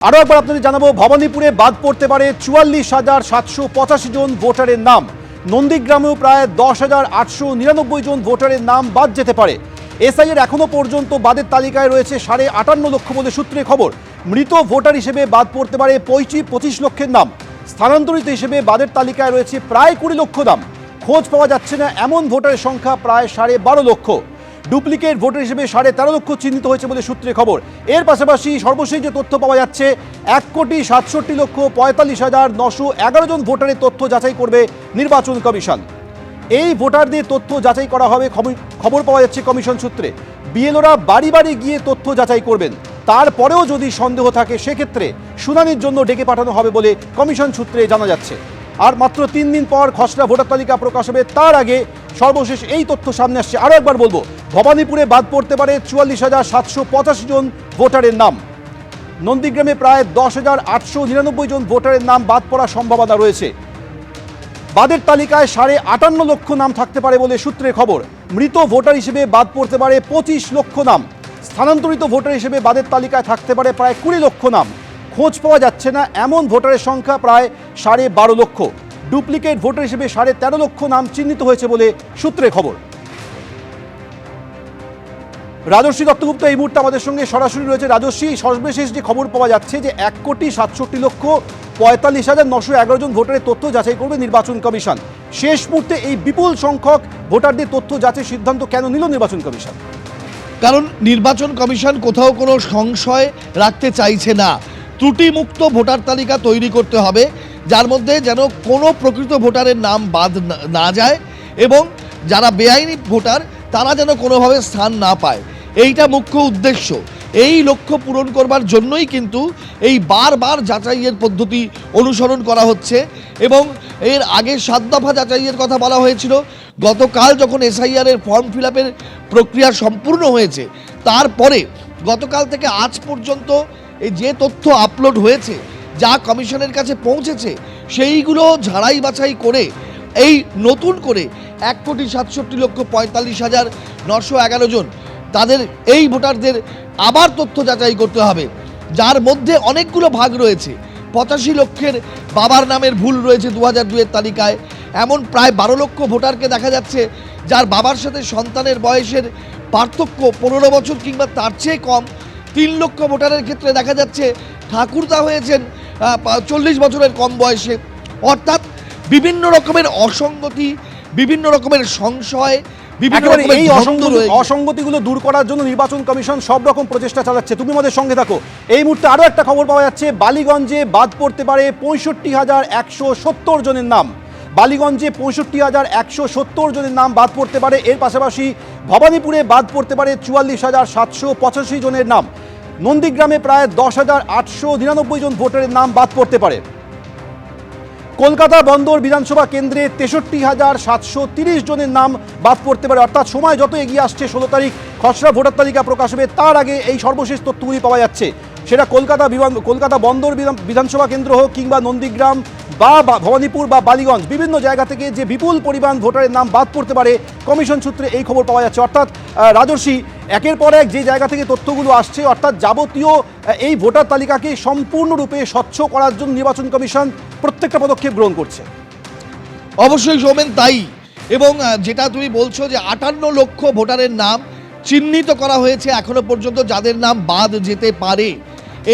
আরও একবার আপনাদের জানাবো, ভবানীপুরে বাদ পড়তে পারে ৪৪,৭৮৫ জন ভোটারের নাম। নন্দীগ্রামেও প্রায় ১০,৮৯৯ জন ভোটারের নাম বাদ যেতে পারে। এসআইয়ের এখনও পর্যন্ত বাদের তালিকায় রয়েছে ৫.৫ লক্ষ বলে সূত্রে খবর। মৃত ভোটার হিসেবে বাদ পড়তে পারে ২৫ লক্ষের নাম। স্থানান্তরিত হিসেবে বাদের তালিকায় রয়েছে প্রায় ২০ লক্ষ নাম। খোঁজ পাওয়া যাচ্ছে না এমন ভোটারের সংখ্যা প্রায় ১২.৫ লক্ষ। ডুপ্লিকেট ভোটার হিসেবে ১৩.৫ লক্ষ চিহ্নিত হয়েছে বলে সূত্রে খবর। এর পাশাপাশি সর্বশেষ যে তথ্য পাওয়া যাচ্ছে, ১,৬৭,৪৫,৯১১ জন ভোটারের তথ্য যাচাই করবে নির্বাচন কমিশন। এই ভোটারদের তথ্য যাচাই করা হবে, খবর পাওয়া যাচ্ছে কমিশন সূত্রে। বিএলওরা বাড়ি বাড়ি গিয়ে তথ্য যাচাই করবেন। তারপরেও যদি সন্দেহ থাকে সেক্ষেত্রে শুনানির জন্য ডেকে পাঠানো হবে বলে কমিশন সূত্রে জানা যাচ্ছে। আর মাত্র ৩ দিন পর খসড়া ভোটার তালিকা প্রকাশ হবে, তার আগে সর্বশেষ এই তথ্য সামনে আসছে। আরও একবার বলবো, ভবানীপুরে বাদ পড়তে পারে ৪৪,৭৮৫ জন ভোটারের নাম। নন্দীগ্রামে প্রায় ১০,৮৯৯ জন ভোটারের নাম বাদ পড়ার সম্ভাবনা রয়েছে। বাদের তালিকায় ৫.৫ লক্ষ নাম থাকতে পারে বলে সূত্রে খবর। মৃত ভোটার হিসেবে বাদ পড়তে পারে ২৫ লক্ষ নাম। স্থানান্তরিত ভোটার হিসেবে বাদের তালিকায় থাকতে পারে প্রায় ২০ লক্ষ নাম। খোঁজ পাওয়া যাচ্ছে না এমন ভোটারের সংখ্যা প্রায় ১২.৫ লক্ষ। ডুপ্লিকেট ভোটার হিসেবে ১৩.৫ লক্ষ নাম চিহ্নিত হয়েছে বলে সূত্রে খবর। রাজশ্রী দত্তগুপ্ত এই মুহূর্তে আমাদের সঙ্গে সরাসরি রয়েছে। রাজশ্রী, সর্বশেষ যে খবর পাওয়া যাচ্ছে যে ১,৬৭,৪৫,৯১১ জন ভোটারের তথ্য যাচাই করবে নির্বাচন কমিশন। শেষ মুহূর্তে এই বিপুল সংখ্যক ভোটারদের তথ্য যাচাই সিদ্ধান্ত কেন নিল নির্বাচন কমিশন? কারণ নির্বাচন কমিশন কোথাও কোনো সংশয় রাখতে চাইছে না। ত্রুটিমুক্ত ভোটার তালিকা তৈরি করতে হবে, যার মধ্যে যেন কোনো প্রকৃত ভোটারের নাম বাদ না যায় এবং যারা বেআইনি ভোটার তারা যেন কোনোভাবে স্থান না পায়। এইটা মুখ্য উদ্দেশ্য। এই লক্ষ্য পূরণ করবার জন্যই কিন্তু এই বারবার যাচাইয়ের পদ্ধতি অনুসরণ করা হচ্ছে এবং এর আগে ৭ দফা যাচাইয়ের কথা বলা হয়েছিল। গতকাল যখন এসআইআরের ফর্ম ফিল আপের প্রক্রিয়া সম্পূর্ণ হয়েছে, তারপরে গতকাল থেকে আজ পর্যন্ত এই যে তথ্য আপলোড হয়েছে, যা কমিশনের কাছে পৌঁছেছে, সেইগুলো ঝাড়াই বাছাই করে এই নতুন করে ১,৬৭,৪৫,৯১১ জন তাদের এই ভোটারদের আবার তথ্য যাচাই করতে হবে, যার মধ্যে অনেকগুলো ভাগ রয়েছে। ৮৫ লক্ষের বাবার নামের ভুল রয়েছে ২০০২-এর তালিকায়। এমন প্রায় ১২ লক্ষ ভোটারকে দেখা যাচ্ছে যার বাবার সাথে সন্তানের বয়সের পার্থক্য ১৫ বছর কিংবা তার চেয়ে কম। ৩ লক্ষ ভোটারের ক্ষেত্রে দেখা যাচ্ছে ঠাকুরদা হয়েছেন ৪০ বছরের কম বয়সে। অর্থাৎ বিভিন্ন রকমের অসঙ্গতি, বিভিন্ন রকমের সংশয়, এই অসঙ্গতিগুলো দূর করার জন্য নির্বাচন কমিশন সব রকম প্রচেষ্টা চালাচ্ছে। তুমি আমাদের সঙ্গে থাকো। এই মুহূর্তে আরও একটা খবর পাওয়া যাচ্ছে, বালিগঞ্জে বাদ পড়তে পারে ৬৫,১৭০ জনের নাম। বালিগঞ্জে ৬৫,১৭০ জনের নাম বাদ পড়তে পারে। এর পাশাপাশি ভবানীপুরে বাদ পড়তে পারে ৪৪,৭৮৫ জনের নাম। নন্দীগ্রামে প্রায় ১০,৮৯৯ জন ভোটারের নাম বাদ পড়তে পারে। কলকাতা বন্দর বিধানসভা কেন্দ্রে ৬৩,৭৩০ জনের নাম বাদ পড়তে পারে। অর্থাৎ সময় যত এগিয়ে আসছে, ১৬ তারিখ খসড়া ভোটার তালিকা প্রকাশ হবে, তার আগে এই সর্বশেষ তথ্যগুলি পাওয়া যাচ্ছে। সেটা কলকাতা বন্দর বিধানসভা কেন্দ্র হোক কিংবা নন্দীগ্রাম বা ভবানীপুর বা বালিগঞ্জ, বিভিন্ন জায়গা থেকে যে বিপুল পরিমাণ ভোটারের নাম বাদ পড়তে পারে, কমিশন সূত্রে এই খবর পাওয়া যাচ্ছে। অর্থাৎ রাজর্ষি, একের পর এক যে জায়গা থেকে তথ্যগুলো আসছে, অর্থাৎ যাবতীয় এই ভোটার তালিকাকে সম্পূর্ণরূপে স্বচ্ছ করার জন্য নির্বাচন কমিশন প্রত্যেকটা পদক্ষেপ গ্রহণ করছে। অবশ্যই সৌমেন, তাই। এবং যেটা তুমি বলছো যে ৫৮ লক্ষ ভোটারের নাম চিহ্নিত করা হয়েছে এখনো পর্যন্ত, যাদের নাম বাদ যেতে পারে।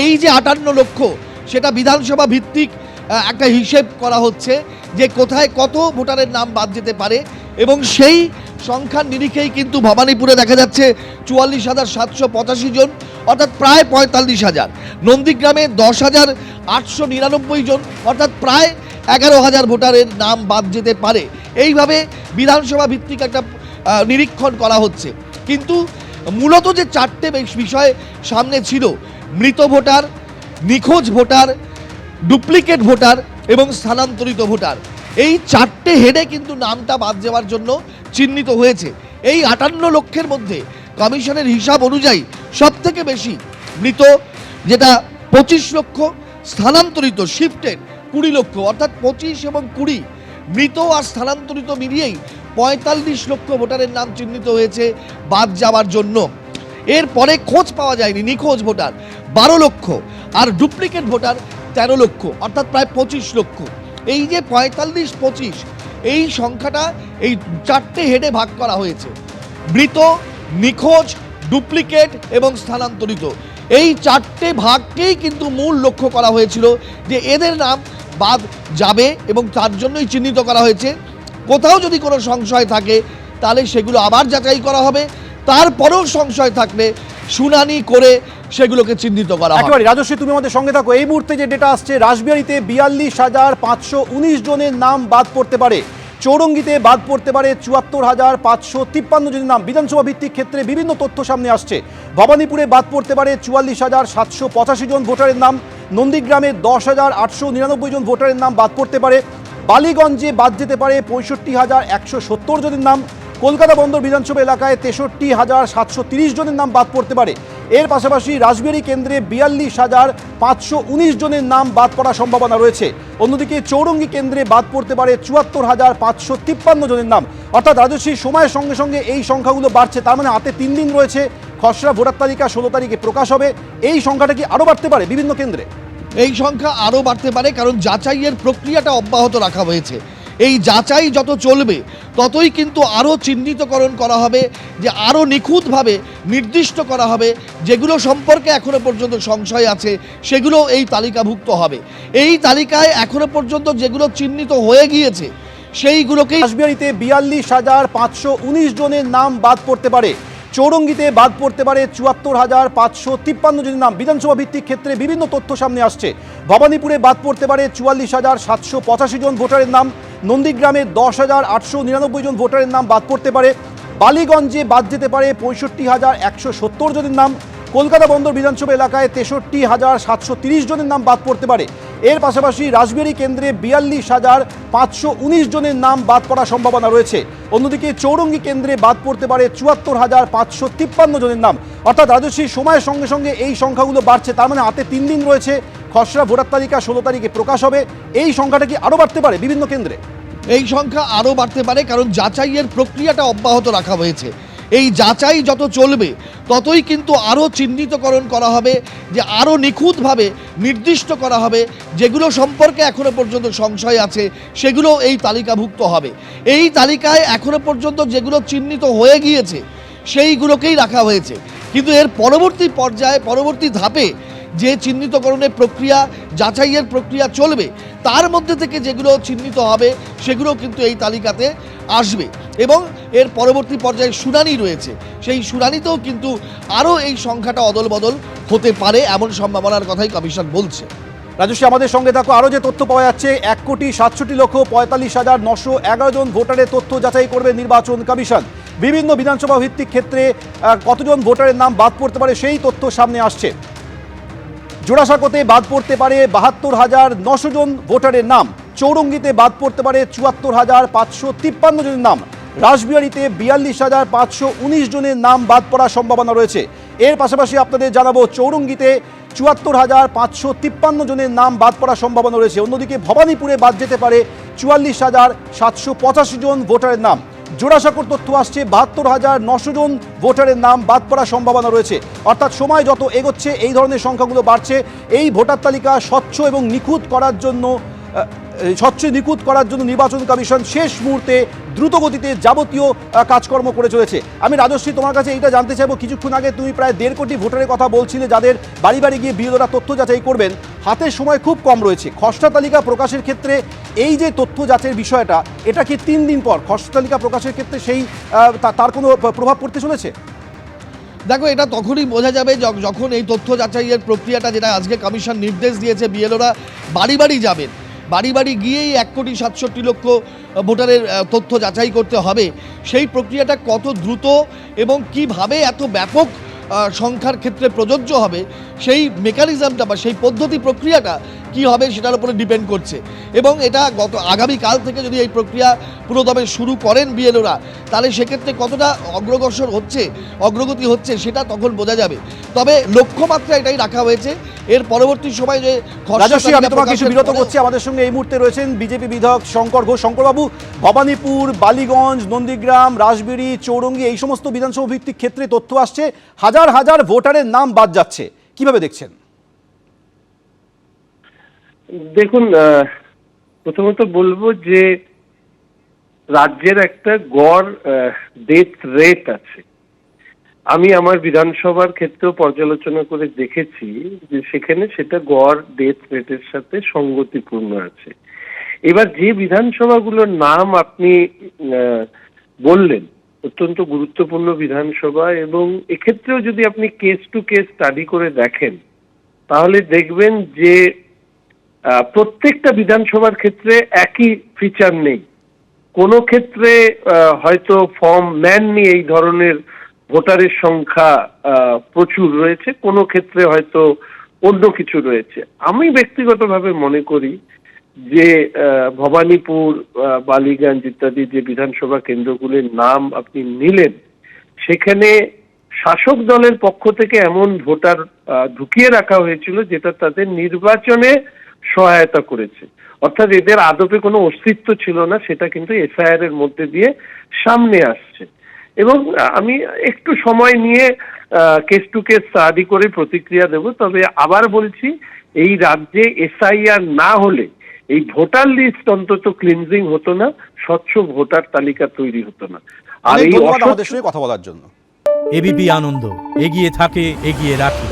এই যে ৫৮ লক্ষ, সেটা বিধানসভা ভিত্তিক একটা হিসেব করা হচ্ছে যে কোথায় কত ভোটারের নাম বাদ যেতে পারে এবং সেই সংখ্যার নিরিখেই কিন্তু ভবানীপুরে দেখা যাচ্ছে ৪৪,৭৮৫ জন, অর্থাৎ প্রায় ৪৫,০০০। নন্দীগ্রামে ১০,৮৯৯ জন, অর্থাৎ প্রায় ১১,০০০ ভোটারের নাম বাদ যেতে পারে। এইভাবে বিধানসভা ভিত্তিক একটা নিরীক্ষণ করা হচ্ছে। কিন্তু মূলত যে ৪টে বিষয় সামনে ছিল, মৃত ভোটার, নিখোঁজ ভোটার, ডুপ্লিকেট ভোটার এবং স্থানান্তরিত ভোটার, এই ৪টে হেডে কিন্তু নামটা বাদ যাওয়ার জন্য চিহ্নিত হয়েছে। এই ৫৮ লক্ষের মধ্যে কমিশনের হিসাব অনুযায়ী সবথেকে বেশি মৃত যেটা ২৫ লক্ষ, স্থানান্তরিত শিফটেড ২০ লক্ষ, অর্থাৎ ২৫ এবং ২০ মৃত আর স্থানান্তরিত মিলিয়েই ৪৫ লক্ষ ভোটারের নাম চিহ্নিত হয়েছে বাদ যাওয়ার জন্য। এরপরে খোঁজ পাওয়া যায়নি, নিখোঁজ ভোটার ১২ লক্ষ। আর ডুপ্লিকেট ভোটার 13 লক্ষ, অর্থাৎ প্রায় 25 লক্ষ। এই যে 45-25 এই সংখ্যাটা এই চারটে হেডে ভাগ করা হয়েছে: মৃত, নিখোঁজ, ডুপ্লিকেট এবং স্থানান্তরিত। এই চারটে ভাগকেই কিন্তু মূল লক্ষ্য করা হয়েছিল যে এদের নাম বাদ যাবে এবং তার জন্যই চিহ্নিত করা হয়েছে। কোথাও যদি কোনো সংশয় থাকে তাহলে সেগুলো আবার যাচাই করা হবে, তারপরেও সংশয় থাকলে শুনানি করে সেগুলোকে চিহ্নিত করা হবে। একেবারে রাজশ্রী, তুমি আমাদের সঙ্গে থাকো। এই মুহূর্তে যে ডেটা আসছে, রাসবিহারীতে 42,519 জনের নাম বাদ পড়তে পারে, চৌরঙ্গিতে বাদ পড়তে পারে 74,553 জনের নাম। বিধানসভা ভিত্তিক ক্ষেত্রে বিভিন্ন তথ্য সামনে আসছে। ভবানীপুরে বাদ পড়তে পারে 44,785 জন ভোটারের নাম, নন্দীগ্রামে 10,899 জন ভোটারের নাম বাদ পড়তে পারে, বালিগঞ্জে বাদ যেতে পারে 65,170 জনের নাম, কলকাতা বন্দর বিধানসভা এলাকায় 63,730 জনের নাম বাদ পড়তে পারে। এর পাশাপাশি রাসবিহারী কেন্দ্রে 42,519 জনের নাম বাদ পড়ার সম্ভাবনা রয়েছে। অন্যদিকে চৌরঙ্গি কেন্দ্রে বাদ পড়তে পারে 74,553 জনের নাম। অর্থাৎ রাজশ্রী, সময়ের সঙ্গে সঙ্গে এই সংখ্যাগুলো বাড়ছে, তার মানে হাতে 3 দিন রয়েছে। খসড়া ভোটার তালিকা 16 তারিখে প্রকাশ হবে। এই সংখ্যাটা কি আরও বাড়তে পারে বিভিন্ন কেন্দ্রে? এই সংখ্যা আরও বাড়তে পারে, কারণ যাচাইয়ের প্রক্রিয়াটা অব্যাহত রাখা হয়েছে। এই যাচাই যত চলবে ততই কিন্তু আরও চিহ্নিতকরণ করা হবে, যে আরও নিখুঁতভাবে নির্দিষ্ট করা হবে যেগুলো সম্পর্কে এখনো পর্যন্ত সংশয় আছে, সেগুলো এই তালিকাভুক্ত হবে। এই তালিকায় এখনো পর্যন্ত যেগুলো চিহ্নিত হয়ে গিয়েছে সেইগুলোকেই। রাসবিহারীতে 42,519 জনের নাম বাদ পড়তে পারে, চৌরঙ্গিতে বাদ পড়তে পারে 74,553 জনের নাম। বিধানসভা ভিত্তিক ক্ষেত্রে বিভিন্ন তথ্য সামনে আসছে। ভবানীপুরে বাদ পড়তে পারে 44,785 জন ভোটারের নাম, নন্দীগ্রামে 10,899 জন ভোটারের নাম বাদ পড়তে পারে, বালিগঞ্জে বাদ যেতে পারে 65,170 জনের নাম, কলকাতা বন্দর বিধানসভা এলাকায় 63,730 জনের নাম বাদ পড়তে পারে। এর পাশাপাশি রাসবিহারী কেন্দ্রে 42,519 জনের নাম বাদ পড়ার সম্ভাবনা রয়েছে। অন্যদিকে চৌরঙ্গি কেন্দ্রে বাদ পড়তে পারে 74,553 জনের নাম। অর্থাৎ রাজশ্রী, সময়ের সঙ্গে সঙ্গে এই সংখ্যাগুলো বাড়ছে, তার মানে হাতে 3 দিন রয়েছে। খসড়া ভোটার তালিকা 16 তারিখে প্রকাশ হবে। এই সংখ্যাটা কি আরও বাড়তে পারে বিভিন্ন কেন্দ্রে? এই সংখ্যা আরও বাড়তে পারে, কারণ যাচাইয়ের প্রক্রিয়াটা অব্যাহত রাখা হয়েছে। এই যাচাই যত চলবে ততই কিন্তু আরও চিহ্নিতকরণ করা হবে, যে আরও নিখুঁতভাবে নির্দিষ্ট করা হবে যেগুলো সম্পর্কে এখনো পর্যন্ত সংশয় আছে, সেগুলো এই তালিকাভুক্ত হবে। এই তালিকায় এখনো পর্যন্ত যেগুলো চিহ্নিত হয়ে গিয়েছে সেইগুলোকেই রাখা হয়েছে। কিন্তু এর পরবর্তী পর্যায়ে, পরবর্তী ধাপে যে চিহ্নিতকরণের প্রক্রিয়া, যাচাইয়ের প্রক্রিয়া চলবে, তার মধ্যে থেকে যেগুলো চিহ্নিত হবে সেগুলো কিন্তু এই তালিকাতে আসবে। এবং এর পরবর্তী পর্যায়ে শুনানি রয়েছে, সেই শুনানিতেও কিন্তু আরও এই সংখ্যাটা অদল বদল হতে পারে, এমন সম্ভাবনার কথাই কমিশন বলছে। রাজশ্রী, আমাদের সঙ্গে থাকো। আরও যে তথ্য পাওয়া যাচ্ছে, 1,67,45,911 জন ভোটারের তথ্য যাচাই করবে নির্বাচন কমিশন। বিভিন্ন বিধানসভা ভিত্তিক ক্ষেত্রে কতজন ভোটারের নাম বাদ পড়তে পারে সেই তথ্য সামনে আসছে। জোড়াসাঁকোতে বাদ পড়তে পারে 72,900 জন ভোটারের নাম, চৌরঙ্গিতে বাদ পড়তে পারে 74,553 জনের নাম, রাসবিহারীতে 42,519 জনের নাম বাদ পড়ার সম্ভাবনা রয়েছে। এর পাশাপাশি আপনাদের জানাবো, চৌরঙ্গিতে 74,553 জনের নাম বাদ পড়ার সম্ভাবনা রয়েছে। অন্যদিকে ভবানীপুরে বাদ যেতে পারে 44,785 জন ভোটারের নাম। জোড়াসাঁকোর তথ্য আসছে 72,900 জন ভোটারের নাম বাদ পড়ার সম্ভাবনা রয়েছে। অর্থাৎ সময় যত এগোচ্ছে এই ধরনের সংখ্যাগুলো বাড়ছে। এই ভোটার তালিকা স্বচ্ছ এবং নিখুঁত করার জন্য নির্বাচন কমিশন শেষ মুহূর্তে দ্রুতগতিতে যাবতীয় কাজকর্ম করে চলেছে। আমি রাজশ্রী, তোমার কাছে এইটা জানতে চাইবো, কিছুক্ষণ আগে তুমি প্রায় 1.5 কোটি ভোটারের কথা বলছিলে যাদের বাড়ি বাড়ি গিয়ে বিএলওরা তথ্য যাচাই করবেন। হাতের সময় খুব কম রয়েছে। খসড়া তালিকা প্রকাশের ক্ষেত্রে এই যে তথ্য যাচাইয়ের বিষয়টা, এটা কি 3 দিন পর খসড়া তালিকা প্রকাশের ক্ষেত্রে সেই তার কোনো প্রভাব পড়তে চলেছে? দেখো, এটা তখনই বোঝা যাবে যখন এই তথ্য যাচাইয়ের প্রক্রিয়াটা, যেটা আজকে কমিশন নির্দেশ দিয়েছে, বিএলওরা বাড়ি বাড়ি যাবেন, বাড়ি বাড়ি গিয়েই 1,67,00,000 ভোটারের তথ্য যাচাই করতে হবে। সেই প্রক্রিয়াটা কত দ্রুত এবং কিভাবে এত ব্যাপক সংখ্যার ক্ষেত্রে প্রযোজ্য হবে, সেই মেকানিজমটা বা সেই পদ্ধতি প্রক্রিয়াটা কি হবে সেটার উপরে ডিপেন্ড করছে। এবং এটা আগামীকাল থেকে যদি এই প্রক্রিয়া পুরোদমে শুরু করেন বিএলওরা, তাহলে সেক্ষেত্রে কতটা অগ্রগতি হচ্ছে সেটা তখন বোঝা যাবে। তবে লক্ষ্যমাত্রা এটাই রাখা হয়েছে। এর পরবর্তী সময় যে আমি তোমাকে কিছু বিরত করছি, আমাদের সঙ্গে এই মুহূর্তে রয়েছেন বিজেপি বিধায়ক শঙ্কর ঘোষ। শঙ্করবাবু, ভবানীপুর, বালিগঞ্জ, নন্দীগ্রাম, রাসবিহারী, চৌরঙ্গি এই সমস্ত বিধানসভা ভিত্তিক ক্ষেত্রে তথ্য আসছে হাজার হাজার ভোটারের নাম বাদ যাচ্ছে, কিভাবে দেখছেন? দেখুন, প্রথমত বলবো যে রাজ্যের একটা গড় ডেথ রেট আছে। আমি আমার বিধানসভার ক্ষেত্রেও পর্যালোচনা করে দেখেছি যে সেখানে সেটা গড় ডেথ রেটের সাথে সঙ্গতিপূর্ণ আছে। এবার যে বিধানসভাগুলোর নাম আপনি বললেন, অত্যন্ত গুরুত্বপূর্ণ বিধানসভা, এবং এক্ষেত্রেও যদি আপনি কেস টু কেস স্টাডি করে দেখেন তাহলে দেখবেন যে প্রত্যেকটা বিধানসভার ক্ষেত্রে একই ফিচার নেই। কোনো ক্ষেত্রে হয়তো ফর্ম নেননি এই ধরনের ভোটারের সংখ্যা প্রচুর রয়েছে, কোনো ক্ষেত্রে হয়তো অন্য কিছু রয়েছে। আমি ব্যক্তিগতভাবে মনে করি যে ভবানীপুর, বালিগঞ্জ ইত্যাদি যে বিধানসভা কেন্দ্রগুলির নাম আপনি নিলেন, সেখানে শাসক দলের পক্ষ থেকে এমন ভোটার ঢুকিয়ে রাখা হয়েছিল যেটা তাদের নির্বাচনে সহায়তা করেছে। অর্থাৎ এদের আদপে কোনো অস্তিত্ব ছিল না, সেটা কিন্তু এফআইআর এর মধ্যে দিয়ে সামনে আসছে। এবং আমি একটু সময় নিয়ে কেস টু কেস স্টাডি করে প্রতিক্রিয়া দেব। তবে আবার বলছি, এই রাজ্যে এসআইআর না হলে এই ভোটার লিস্ট অন্তত ক্লিনজিং হতো না, স্বচ্ছ ভোটার তালিকা তৈরি হতো না। আর অনেক এই ধন্যবাদ আমাদের সঙ্গে কথা বলার জন্য। এবিপি আনন্দ, এগিয়ে থাকে, এগিয়ে রাখে।